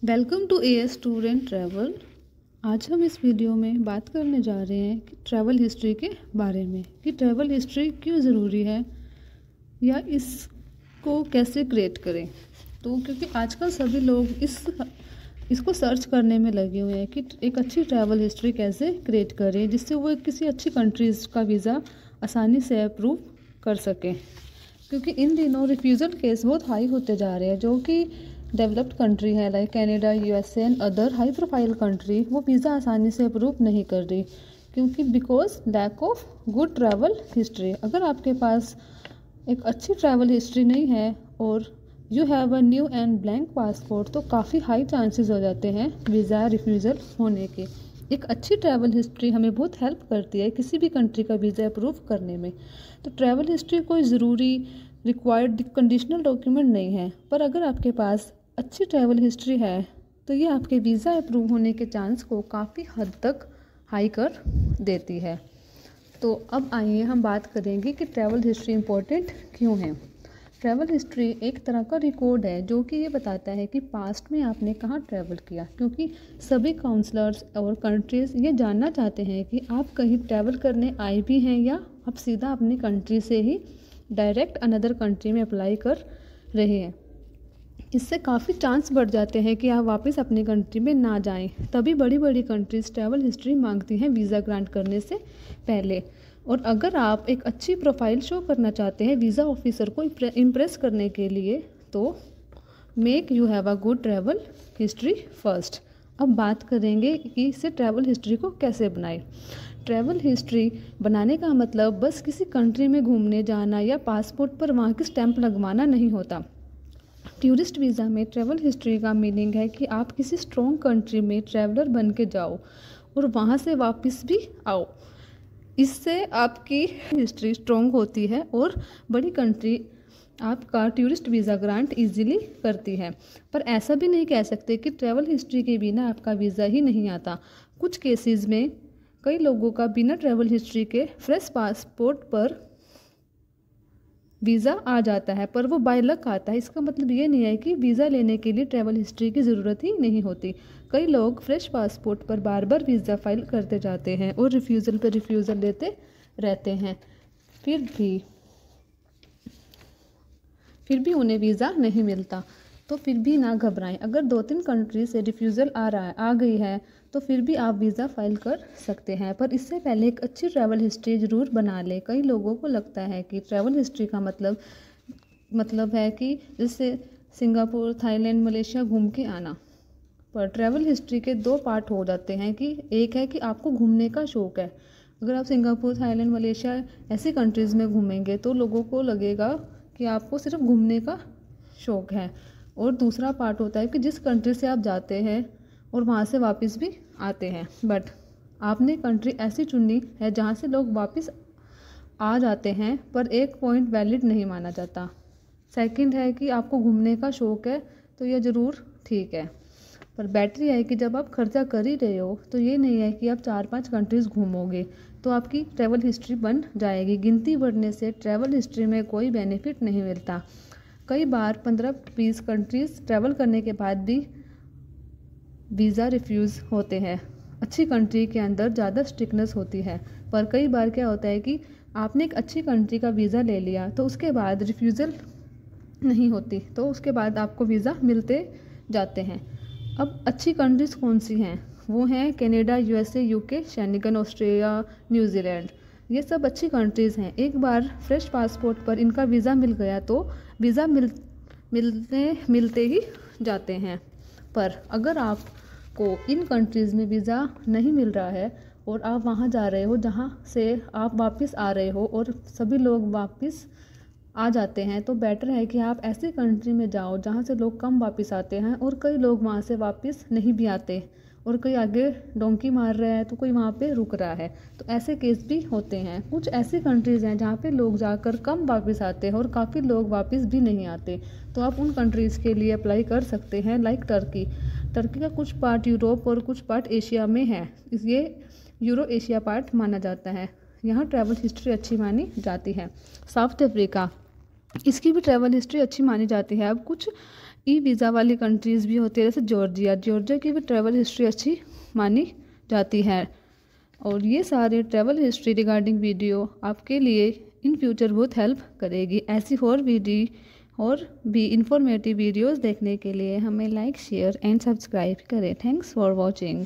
Welcome to AS tour and travel. आज हम इस वीडियो में बात करने जा रहे हैं कि ट्रैवल हिस्ट्री के बारे में कि ट्रैवल हिस्ट्री क्यों ज़रूरी है या इसको कैसे क्रिएट करें। तो क्योंकि आजकल सभी लोग इसको सर्च करने में लगे हुए हैं कि एक अच्छी ट्रैवल हिस्ट्री कैसे क्रिएट करें जिससे वो किसी अच्छी कंट्रीज़ का वीज़ा आसानी से अप्रूव कर सकें। क्योंकि इन दिनों रिफ्यूज़ल केस बहुत हाई होते जा रहे हैं, जो कि डेवलप्ड कंट्री है like Canada, USA and other high profile country, वो वीज़ा आसानी से अप्रूव नहीं कर रही क्योंकि because lack of good travel history. अगर आपके पास एक अच्छी ट्रैवल हिस्ट्री नहीं है और you have a new and blank passport, तो काफ़ी हाई चांसेस हो जाते हैं वीज़ा रिफ्यूज़ल होने के। एक अच्छी ट्रैवल हिस्ट्री हमें बहुत हेल्प करती है किसी भी कंट्री का वीज़ा अप्रूव करने में। तो ट्रैवल हिस्ट्री कोई ज़रूरी रिक्वायर्ड कंडीशनल डॉक्यूमेंट नहीं है, पर अगर आपके पास अच्छी ट्रैवल हिस्ट्री है तो ये आपके वीज़ा अप्रूव होने के चांस को काफ़ी हद तक हाई कर देती है। तो अब आइए हम बात करेंगे कि ट्रैवल हिस्ट्री इम्पोर्टेंट क्यों है। ट्रैवल हिस्ट्री एक तरह का रिकॉर्ड है जो कि ये बताता है कि पास्ट में आपने कहाँ ट्रैवल किया, क्योंकि सभी काउंसलर्स और कंट्रीज़ ये जानना चाहते हैं कि आप कहीं ट्रैवल करने आए भी हैं या आप सीधा अपनी कंट्री से ही डायरेक्ट अनदर कंट्री में अप्लाई कर रहे हैं। इससे काफ़ी चांस बढ़ जाते हैं कि आप वापस अपनी कंट्री में ना जाएं। तभी बड़ी बड़ी कंट्रीज़ ट्रैवल हिस्ट्री मांगती हैं वीज़ा ग्रांट करने से पहले। और अगर आप एक अच्छी प्रोफाइल शो करना चाहते हैं वीज़ा ऑफिसर को इम्प्रेस करने के लिए, तो make you have a good travel history first. अब बात करेंगे कि इसे ट्रैवल हिस्ट्री को कैसे बनाएं। ट्रैवल हिस्ट्री बनाने का मतलब बस किसी कंट्री में घूमने जाना या पासपोर्ट पर वहाँ की स्टैंप लगवाना नहीं होता। टूरिस्ट वीज़ा में ट्रैवल हिस्ट्री का मीनिंग है कि आप किसी स्ट्रॉन्ग कंट्री में ट्रैवलर बन के जाओ और वहाँ से वापस भी आओ। इससे आपकी हिस्ट्री स्ट्रॉन्ग होती है और बड़ी कंट्री आपका टूरिस्ट वीज़ा ग्रांट इजीली करती है। पर ऐसा भी नहीं कह सकते कि ट्रैवल हिस्ट्री के बिना आपका वीज़ा ही नहीं आता। कुछ केसेस में कई लोगों का बिना ट्रैवल हिस्ट्री के फ्रेश पासपोर्ट पर वीज़ा आ जाता है, पर वो बाय लक आता है। इसका मतलब ये नहीं है कि वीज़ा लेने के लिए ट्रैवल हिस्ट्री की ज़रूरत ही नहीं होती। कई लोग फ्रेश पासपोर्ट पर बार बार वीज़ा फाइल करते जाते हैं और रिफ्यूज़ल पर रिफ्यूज़ल लेते रहते हैं, फिर भी उन्हें वीज़ा नहीं मिलता। तो फिर भी ना घबराएं। अगर 2-3 कंट्री से रिफ्यूज़ल आ गई है तो फिर भी आप वीज़ा फाइल कर सकते हैं, पर इससे पहले एक अच्छी ट्रैवल हिस्ट्री ज़रूर बना लें। कई लोगों को लगता है कि ट्रैवल हिस्ट्री का मतलब है कि जैसे सिंगापुर, थाईलैंड, मलेशिया घूम के आना। पर ट्रैवल हिस्ट्री के 2 पार्ट हो जाते हैं कि एक है कि आपको घूमने का शौक़ है। अगर आप सिंगापुर, थाईलैंड, मलेशिया ऐसी कंट्रीज़ में घूमेंगे तो लोगों को लगेगा कि आपको सिर्फ घूमने का शौक़ है। और दूसरा पार्ट होता है कि जिस कंट्री से आप जाते हैं और वहाँ से वापस भी आते हैं, बट आपने कंट्री ऐसी चुनी है जहाँ से लोग वापस आ जाते हैं पर एक पॉइंट वैलिड नहीं माना जाता। सेकंड है कि आपको घूमने का शौक़ है तो यह ज़रूर ठीक है, पर बेटर है कि जब आप खर्चा कर ही रहे हो तो ये नहीं है कि आप 4-5 कंट्रीज़ घूमोगे तो आपकी ट्रैवल हिस्ट्री बन जाएगी। गिनती बढ़ने से ट्रैवल हिस्ट्री में कोई बेनिफिट नहीं मिलता। कई बार 15-20 कंट्रीज़ ट्रैवल करने के बाद भी वीज़ा रिफ्यूज़ होते हैं। अच्छी कंट्री के अंदर ज़्यादा स्ट्रिक्टनेस होती है, पर कई बार क्या होता है कि आपने एक अच्छी कंट्री का वीज़ा ले लिया तो उसके बाद रिफ्यूज़ल नहीं होती, तो उसके बाद आपको वीज़ा मिलते जाते हैं। अब अच्छी कंट्रीज़ कौन सी हैं? वो हैं Canada, USA, UK, Schengen, Australia, New Zealand. ये सब अच्छी कंट्रीज़ हैं। एक बार फ्रेश पासपोर्ट पर इनका वीज़ा मिल गया तो वीज़ा मिलते ही जाते हैं। पर अगर आपको इन कंट्रीज़ में वीज़ा नहीं मिल रहा है और आप वहाँ जा रहे हो जहाँ से आप वापस आ रहे हो और सभी लोग वापस आ जाते हैं, तो बेटर है कि आप ऐसी कंट्री में जाओ जहाँ से लोग कम वापस आते हैं और कई लोग वहाँ से वापस नहीं भी आते और कोई आगे डोंकी मार रहा है तो कोई वहाँ पे रुक रहा है। तो ऐसे केस भी होते हैं। कुछ ऐसी कंट्रीज़ हैं जहाँ पे लोग जाकर कम वापस आते हैं और काफ़ी लोग वापस भी नहीं आते, तो आप उन कंट्रीज़ के लिए अप्लाई कर सकते हैं। लाइक टर्की का कुछ पार्ट यूरोप और कुछ पार्ट एशिया में है, ये यूरो एशिया पार्ट माना जाता है। यहाँ ट्रैवल हिस्ट्री अच्छी मानी जाती है। साउथ अफ्रीका, इसकी भी ट्रैवल हिस्ट्री अच्छी मानी जाती है। अब कुछ ई वीज़ा वाली कंट्रीज़ भी होती है, जैसे जॉर्जिया की भी ट्रैवल हिस्ट्री अच्छी मानी जाती है। और ये सारे ट्रैवल हिस्ट्री रिगार्डिंग वीडियो आपके लिए इन फ्यूचर बहुत हेल्प करेगी। ऐसी और भी इंफॉर्मेटिव वीडियोस देखने के लिए हमें लाइक, शेयर एंड सब्सक्राइब करें। Thanks for watching.